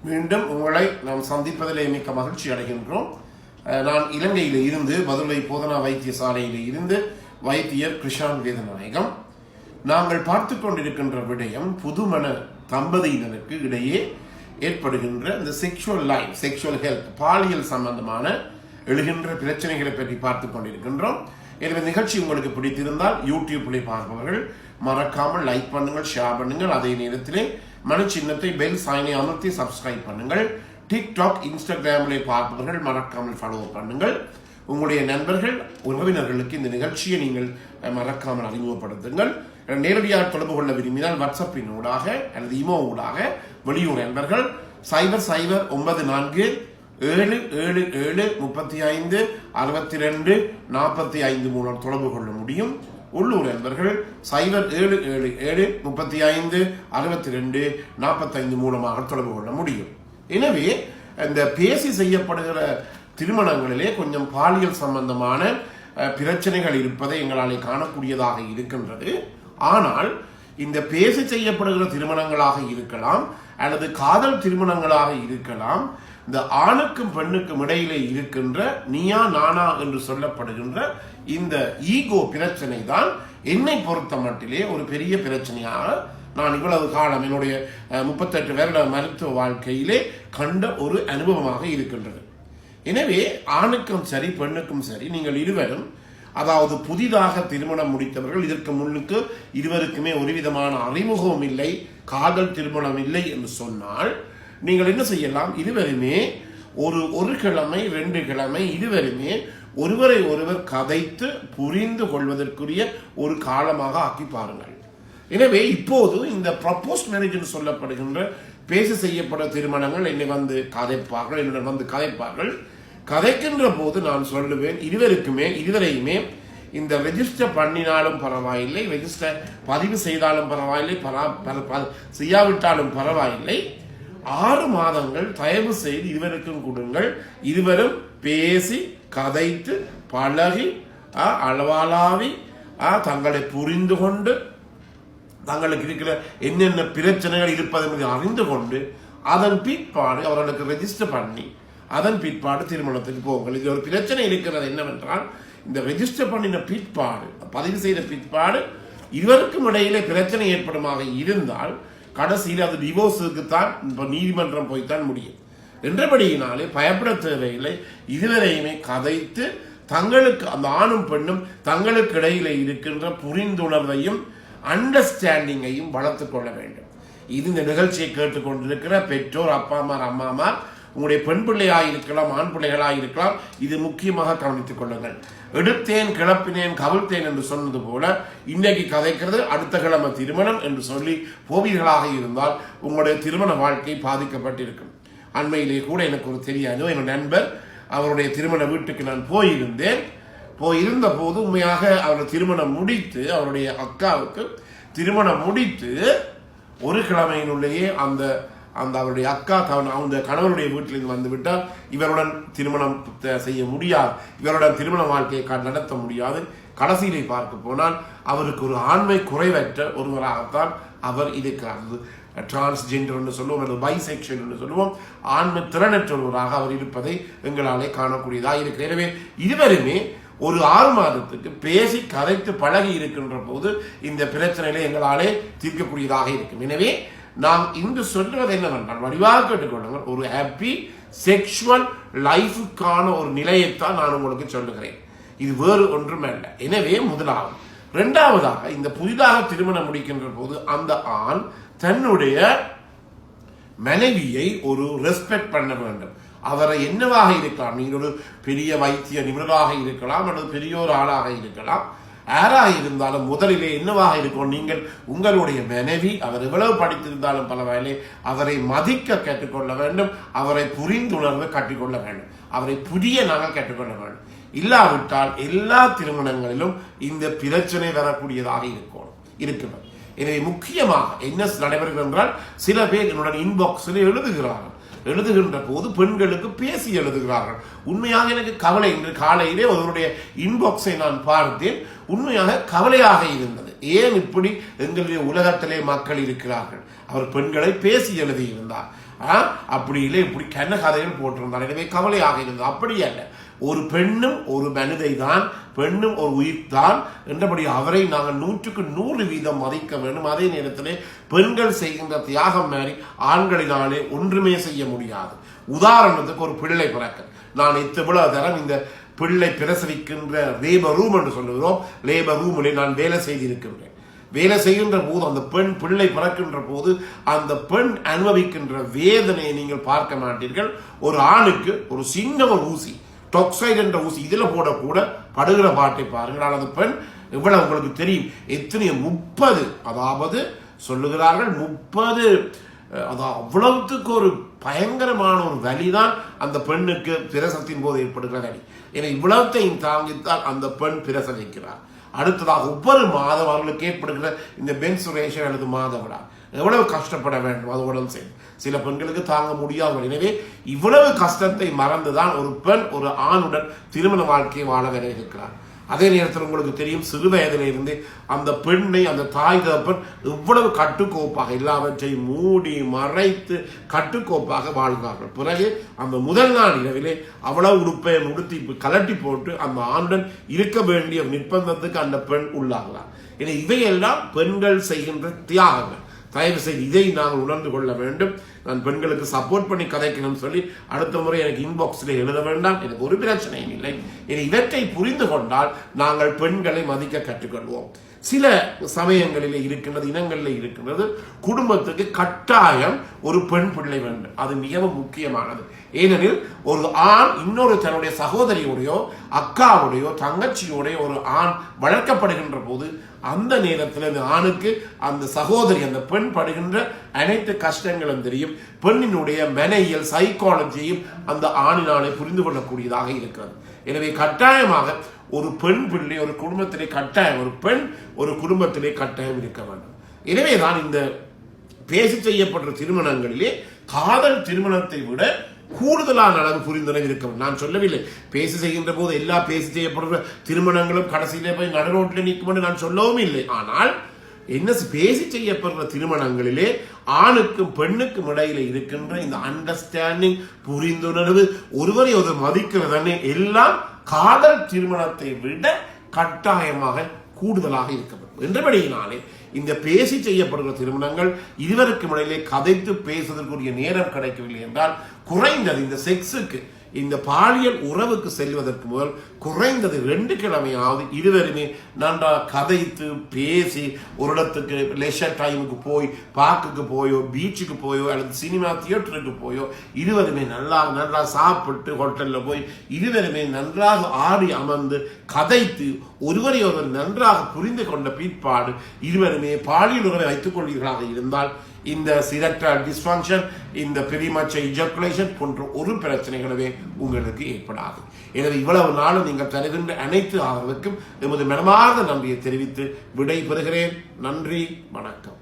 மீண்டும் உங்களை நாம் சந்திப்பதிலே மிக்க மகிழ்ச்சி அடைகின்றோம். நான் இலங்கையில் இருந்து பதுளை போதனா வைத்தியசாலையில் இருந்து வைத்தியர் கிருஷான் வேதநாயகம். நாங்கள் பார்த்து கொண்டிருக்கின்ற விடயம் புதுமண தம்பதியினருக்கு இடையே ஏற்படுகின்ற இந்த செக்ஷுவல் லைஃப், செக்ஷுவல் ஹெல்த், பாலியல் சம்பந்தமான எழுகின்ற பிரச்சனைகளை பற்றி பார்த்து கொண்டிருக்கின்றோம். எனவே நிகழ்ச்சி உங்களுக்கு பிடித்திருந்தால் யூடியூப்பிலே பார்ப்பவர்கள் மறக்காமல் லைக் பண்ணுங்கள், ஷேர் பண்ணுங்கள். அதே நேரத்திலே மணி சின்னத்தை பெல் சைனை அமர்த்தி சப்ஸ்கிரைப் பண்ணுங்கள். டிக்டாக், இன்ஸ்டாகிராமிலே பார்ப்பவர்கள் மறக்காமல் ஃபாலோ பண்ணுங்கள். உங்களுடைய நண்பர்கள், உறவினர்களுக்கு இந்த நிகழ்ச்சியை நீங்கள் மறக்காமல் அறிமுகப்படுத்துங்கள். நேரடியாக தொடர்பு கொள்ள விரும்பினால் வாட்ஸ்அப்பின் ஊடாக அல்லது இமோ ஊடாக வெளியூர் நண்பர்கள் 009477356245 மூலம் தொடர்பு கொள்ள முடியும். உள்ளூர் நண்பர்கள் 0777356245 மூலமாக தொடர்பு கொள்ள முடியும். எனவே இந்த பேசி செய்யப்படுகிற திருமணங்களிலே கொஞ்சம் பாலியல் சம்பந்தமான பிரச்சனைகள் இருப்பதை எங்களால் காணக்கூடியதாக இருக்கின்றது. ஆனால் இந்த பேசி செய்யப்படுகிற திருமணங்களாக இருக்கலாம் அல்லது காதல் திருமணங்களாக இருக்கலாம், இந்த ஆணுக்கும் பெண்ணுக்கும் இடையிலே இருக்கின்ற நீயா நானா என்று சொல்லப்படுகின்ற இந்த ஈகோ பிரச்சனை தான் என்னை பொறுத்த மட்டிலே ஒரு பெரிய பிரச்சனையாக நான் இவ்வளவு காலம் என்னுடைய 38 வருட மருத்துவ வாழ்க்கையிலே கண்ட ஒரு அனுபவமாக இருக்கின்றது. எனவே ஆணுக்கும் சரி பெண்ணுக்கும் சரி, நீங்கள் இருவரும், அதாவது புதிதாக திருமணம் முடித்தவர்கள், இதற்கு முன்னுக்கு இருவருக்குமே ஒரு விதமான அறிமுகம் இல்லை, காதல் திருமணம் இல்லை என்று சொன்னால் நீங்கள் என்ன செய்யலாம்? இருவருமே ஒரு கிழமை 2 கிழமை இருவருமே ஒருவரை ஒருவர் கதைத்து புரிந்து கொள்வதற்குரிய ஒரு காலமாக ஆக்கி பாருங்கள். எனவே இப்போது இந்த ப்ரப்போஸ் மேரேஜ் என்று சொல்லப்படுகின்ற பேசி செய்யப்பட்ட திருமணங்கள் என்னை வந்து கதைப்பார்கள், என்னுடன் வந்து கதைப்பார்கள். கதைக்கின்ற போது நான் சொல்லுவேன், இருவரையுமே இந்த ரெஜிஸ்டர் பண்ணினாலும் பரவாயில்லை, ரெஜிஸ்டர் பதிவு செய்தாலும் பரவாயில்லை, செய்யாவிட்டாலும் பரவாயில்லை, 6 மாதங்கள் தயவு செய்து இருவருக்கும் கொடுங்கள். இருவரும் பேசி கதைத்து பழகி அளவாலாவி தங்களை புரிந்து கொண்டு தங்களுக்கு இருக்கிற என்னென்ன பிரச்சனைகள் இருப்பது என்பதை அறிந்து கொண்டு அதன் பிற்பாடு அவர்களுக்கு ரெஜிஸ்டர் பண்ணி அதன் பிற்பாடு திருமணத்துக்கு போங்கள். இது ஒரு பிரச்சனை இருக்கிறது என்னவென்றால், இந்த ரெஜிஸ்டர் பண்ணின பிற்பாடு, பதிவு செய்த பிற்பாடு இருவருக்கும் இடையிலே பிரச்சனை ஏற்படுமாக இருந்தால் கடைசியில் அது டிவோர்ஸுக்குத்தான் இப்போ நீதிமன்றம் போய்த்தான் முடியும் என்றபடியினாலே பயப்பட தேவையில்லை. இதுவரையுமே கதைத்து தங்களுக்கு, அந்த ஆணும் பெண்ணும் தங்களுக்கு இடையில இருக்கின்ற புரிந்துணர்வையும் அண்டர்ஸ்டாண்டிங்கையும் வளர்த்துக் கொள்ள வேண்டும். இது இந்த நிகழ்ச்சியை கேட்டுக்கொண்டிருக்கிற பெற்றோர், அப்பாமார், அம்மாமார், உங்களுடைய பெண் பிள்ளையாக இருக்கலாம், ஆண் பிள்ளைகளாக இருக்கலாம், இது முக்கியமாக கவனித்துக் கொள்ளுங்கள். எடுத்தேன் கிளப்பினேன் கவிழ்த்தேன் என்று சொன்னது போல இன்னைக்கு கதைக்கிறது, அடுத்த கிழமை திருமணம் என்று சொல்லி போவீர்களாக இருந்தால் உங்களுடைய திருமண வாழ்க்கை பாதிக்கப்பட்டிருக்கும். அண்மையிலே கூட எனக்கு ஒரு தெரியாது, என்னோட நண்பர், அவருடைய திருமண வீட்டுக்கு நான் போயிருந்த போது உண்மையாக அவர் திருமணம் முடித்து, அவருடைய அக்காவுக்கு திருமணம் முடித்து ஒரு கிழமையினுள்ளேயே அந்த அவருடைய அக்கா அந்த கணவனுடைய வீட்டிலிருந்து வந்துவிட்டால் இவருடன் திருமணம் செய்ய முடியாது, இவருடன் திருமண வாழ்க்கையை நடத்த முடியாது. கடைசியிலே பார்க்க போனால் அவருக்கு ஒரு ஆண்மை குறைவற்ற ஒருவராகத்தான் அவர் இருக்கிறார். டிரான்ஸ்ஜெண்டர் என்று சொல்லுவோம், அல்லது பைசெக்ஷுவல் என்று சொல்லுவோம், ஆண்மை திறனற்ற ஒருவராக அவர் இருப்பதை எங்களாலே காணக்கூடியதாக இருக்கிறது. எனவே இருவருமே ஒரு 6 மாதத்துக்கு பேசி கதைத்து பழகி இருக்கின்ற போது இந்த பிரச்சனைகளை எங்களாலே தீர்க்கக்கூடியதாக இருக்கும். எனவே நாம் இன்று சொல்வது என்னவென்றால், வடிவாக கேட்டுக்கொள்ளுங்கள், ஒரு ஹாப்பி செக்ஷுவல் லைஃபுக்கான ஒரு நிலையைத்தான் நான் உங்களுக்கு சொல்லுகிறேன். இது வேறு ஒன்றும் அல்ல. எனவே முதலாவது. 2வதாக, இந்த புதிதாக திருமணம் முடிக்கின்ற போது அந்த ஆண் தன்னுடைய மனைவியை ஒரு ரெஸ்பெக்ட் பண்ண வேண்டும். அவரை என்னவாக இருக்கலாம், நீங்கள் ஒரு பெரிய வைத்திய நிபுணராக இருக்கலாம், அல்லது பெரிய ஒரு ஆளாக இருக்கலாம், யாராக இருந்தாலும் முதலிலே என்னவாக இருக்கும், நீங்கள் உங்களுடைய மனைவி, அவர் எவ்வளவு படித்திருந்தாலும் பரவாயில்லை, அவரை மதிக்க கற்றுக்கொள்ள வேண்டும், அவரை புரிந்துணர்வு கற்றுக்கொள்ள வேண்டும், அவரை புதிய நாங்கள் கற்றுக்கொள்ள வேண்டும். இல்லாவிட்டால் எல்லா திருமணங்களிலும் இந்த பிரச்சனை வரக்கூடியதாக இருக்கிறது. எனவே முக்கியமாக என்ன நடைபெறுகிறது என்றால், சில பேர் என்னுடன் இன்பாக்ஸில் எழுதுகின்ற போது பெண்களுக்கு பேசி எழுதுகிறார்கள். உண்மையாக எனக்கு கவலை. இன்று காலையிலே அவருடைய இன்பாக்ஸை நான் பார்த்தேன், உண்மையாக கவலையாக இருந்தது. ஏன் இப்படி எங்களுடைய உலகத்திலே மக்கள் இருக்கிறார்கள்? அவர் பெண்களை பேசி எழுதியிருந்தார். அப்படி இல்லை இப்படி கென்ன கதைகள் போட்டிருந்தார். எனவே கவலையாக இருந்தது. அப்படி அல்ல, ஒரு பெண்ணும் ஒரு மனிதை தான், பெண்ணும் ஒரு உயிர் தான் என்றபடி அவரை நாங்கள் 100% மதிக்க வேண்டும். அதே நேரத்திலே பெண்கள் செய்கின்ற தியாகம் மாதிரி ஆண்களினாலே ஒன்றுமே செய்ய முடியாது. உதாரணத்துக்கு ஒரு பிள்ளை பிறக்க நான் இவ்வளவு தரம் இந்த பிள்ளை பிரசவிக்கின்ற லேபர் ரூம் என்று சொல்லுகிறோம், லேபர் ரூமிலே நான் வேலை செய்திருக்கின்றேன். வேலை செய்கின்ற போது அந்த பெண் பிள்ளை பிறக்கின்ற போது அந்த பெண் அனுபவிக்கின்ற வேதனையை நீங்கள் பார்க்க மாட்டீர்கள். ஒரு ஆணுக்கு ஒரு சின்ன ஒரு ஊசி, டாக்சைடு என்ற ஊசி இதில் போடக்கூட படுகிற பாட்டை பாருங்கள். அந்த பெண் இவ்வளவு உங்களுக்கு தெரியும் எத்தனையோ 30, அதாவது சொல்லுகிறார்கள் 30, அதாவது அவ்வளவுக்கு ஒரு பயங்கரமான ஒரு வலிதான் அந்த பெண்ணுக்கு பிரசவத்தின் போது ஏற்படுகிற வலி. ஏன்னா இவ்வளவுத்தையும் தாங்கித்தான் அந்த பெண் பிரசவிக்கிறார். அடுத்ததாக ஒவ்வொரு மாதம் அவர்களுக்கு ஏற்படுகிற இந்த மென்சுரேஷன் அல்லது மாதவிடா எவ்வளவு கஷ்டப்பட வேண்டும் அதோட செய்யும். சில பெண்களுக்கு தாங்க முடியாது. எனவே இவ்வளவு கஷ்டத்தை மறந்துதான் ஒரு பெண் ஒரு ஆணுடன் திருமண வாழ்க்கையை வாழ வர இருக்கிறார். அதே நேரத்தில் உங்களுக்கு தெரியும், சிறு வயதிலிருந்து அந்த பெண்ணை அந்த தாய் தகப்பன் இவ்வளவு கட்டுக்கோப்பாக எல்லாவற்றையும் மூடி மறைத்து கட்டுக்கோப்பாக வாழ்கிறார்கள். பிறகு அந்த முதல் நாள் இரவிலே அவ்வளவு உடுப்பை உடுத்தி கலட்டி போட்டு அந்த ஆணுடன் இருக்க வேண்டிய நிர்பந்தத்துக்கு அந்த பெண் உள்ளாகிறார். எனவே இவையெல்லாம் பெண்கள் செய்கின்ற தியாகங்கள். தயவு செய்து இதை நாங்கள் உணர்ந்து கொள்ள வேண்டும். நான் பெண்களுக்கு சப்போர்ட் பண்ணி கதைக்கணும்னு சொல்லி அடுத்த முறை எனக்கு இன்பாக்ஸில் எழுத வேண்டாம், எனக்கு ஒரு பிரச்சனையும் இல்லை. இவற்றை புரிந்து கொண்டால் நாங்கள் பெண்களை மதிக்க கற்றுக்கொள்வோம். சில சமயங்களிலே இருக்கின்றது, இனங்களில் இருக்கின்றது, குடும்பத்துக்கு கட்டாயம் ஒரு பெண் பிள்ளை வேண்டும். அது மிகவும் முக்கியமானது. ஏனெனில் ஒரு ஆண் இன்னொரு தன்னுடைய சகோதரியோடையோ அக்காவுடையோ தங்கச்சியோடைய ஒரு ஆண் வளர்க்கப்படுகின்ற போது அந்த நேரத்தில் அந்த ஆணுக்கு அந்த சகோதரி அந்த பெண் படுகின்ற அனைத்து கஷ்டங்களும் தெரியும். பெண்ணினுடைய மனையியல் சைக்காலஜியையும் அந்த ஆணினாலே புரிந்து கொள்ளக்கூடியதாக இருக்கிறது. எனவே கட்டாயமாக ஒரு பெண் பிள்ளை ஒரு குடும்பத்திலே கட்டாயம், ஒரு பெண் ஒரு குடும்பத்திலே கட்டாயம் இருக்க வேண்டும். எனவேதான் இந்த பேசி செய்யப்படுற திருமணங்களிலே காதல் திருமணத்தை விட கூடுதலான அளவு புரிந்துணர்வு இருக்கும். நான் சொல்லவில்லை பேசி செய்கின்ற போது எல்லா பேசி செய்யப்படுற திருமணங்களும் கடைசியிலே போய் நடுரோட்டில் நிற்கும் நான் சொல்லவும் இல்லை. ஆனால் என்ன பேசி செய்யப்படுற திருமணங்களிலே ஆணுக்கும் பெண்ணுக்கும் இடையில இருக்கின்ற இந்த அண்டர்ஸ்டாண்டிங், புரிந்துணர்வு, ஒருவரை ஒரு மதிக்கிறதே எல்லாம் காதல் திருமணத்தை விட கட்டாயமாக கூடுதலாக இருக்க வேண்டும் என்றபடியினாலே இந்த பேசி செய்யப்படுகிற திருமணங்கள் இருவருக்கும் இடையிலே கதைத்து பேசுவதற்குரிய நேரம் கிடைக்கவில்லை என்றால் குறைந்தது இந்த செக்ஸுக்கு இந்த பாலியல் உறவுக்கு செல்வதற்கு முதல் குறைந்தது 2 கிழமையாவது இருவருமே நன்றாக கதைத்து பேசி ஒரு இடத்துக்கு லெஷர் டைமுக்கு போய் பார்க்குக்கு போயோ பீச்சுக்கு போயோ அல்லது சினிமா தியேட்டருக்கு போயோ இருவருமே நல்லா சாப்பிட்டு ஹோட்டலில் போய் இருவருமே நன்றாக ஆடி அமர்ந்து கதைத்து ஒருவரை ஒருவர் நன்றாக புரிந்து கொண்ட பிற்பாடு இருவருமே பாலியல் உறவை வைத்துக் கொள்வீர்களாக இருந்தால் இந்த சிரக்டல் டிஸ்ஃபங்க்ஷன், இந்த பெரிமச்ச இஜக்குலேஷன் போன்ற ஒரு பிரச்சனைகளவே உங்களுக்கு ஏற்படாது. எனவே இவ்வளவு நாளும் நீங்கள் தருகின்ற அனைத்து ஆதரவுக்கும் எமது மனமார்ந்த நன்றியை தெரிவித்து விடை பெறுகிறேன். நன்றி, வணக்கம்.